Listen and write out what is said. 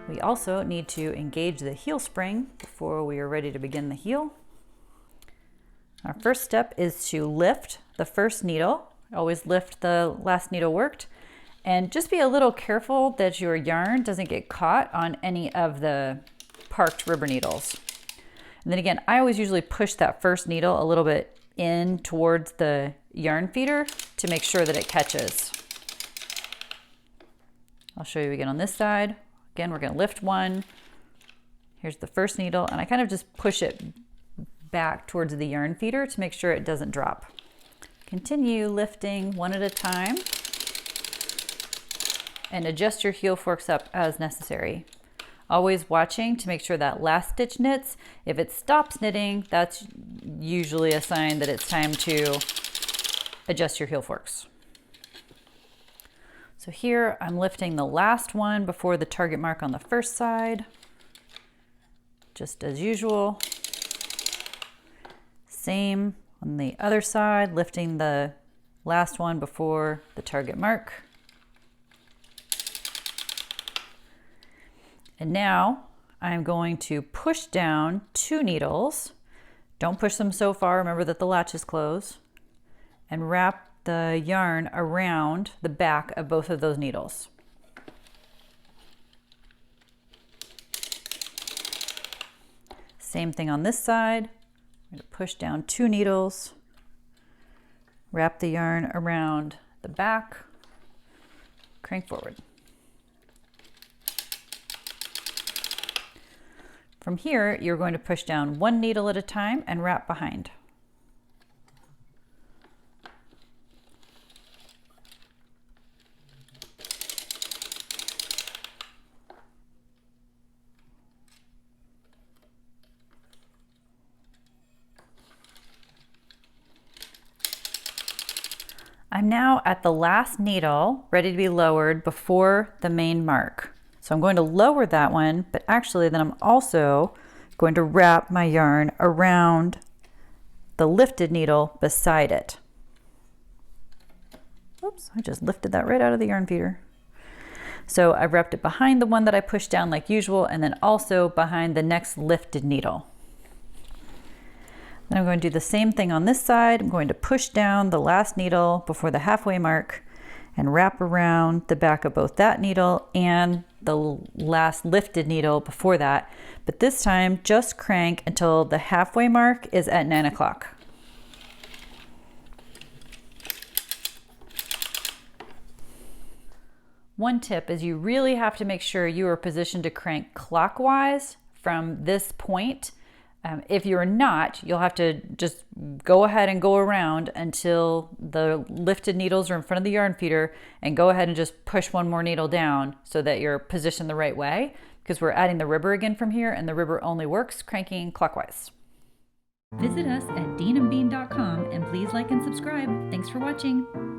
We also need to engage the heel spring before we are ready to begin the heel. Our first step is to lift the first needle. Always lift the last needle worked. And just be a little careful that your yarn doesn't get caught on any of the parked rubber needles. And then again, I always usually push that first needle a little bit in towards the yarn feeder to make sure that it catches. I'll show you again on this side. Again, we're going to lift one. Here's the first needle, and I kind of just push it back towards the yarn feeder to make sure it doesn't drop. Continue lifting one at a time and adjust your heel forks up as necessary. Always watching to make sure that last stitch knits. If it stops knitting, that's usually a sign that it's time to adjust your heel forks. So here I'm lifting the last one before the target mark on the first side, just as usual. Same on the other side, lifting the last one before the target mark. And now I'm going to push down 2 needles. Don't push them so far, remember that the latch is closed, and wrap the yarn around the back of both of those needles. Same thing on this side. I'm going to push down 2 needles, wrap the yarn around the back, crank forward. From here, you're going to push down 1 needle at a time and wrap behind. I'm now at the last needle, ready to be lowered before the main mark. So I'm going to lower that one, but actually then I'm also going to wrap my yarn around the lifted needle beside it. Oops, I just lifted that right out of the yarn feeder. So I've wrapped it behind the one that I pushed down like usual, and then also behind the next lifted needle. Then I'm going to do the same thing on this side. I'm going to push down the last needle before the halfway mark and wrap around the back of both that needle and the last lifted needle before that. But this time, just crank until the halfway mark is at 9 o'clock. One tip is you really have to make sure you are positioned to crank clockwise from this point. If you're not, you'll have to just go ahead and go around until the lifted needles are in front of the yarn feeder, and go ahead and just push 1 more needle down so that you're positioned the right way, because we're adding the ribber again from here, and the ribber only works cranking clockwise. Visit us at deanandbean.com and please like and subscribe. Thanks for watching.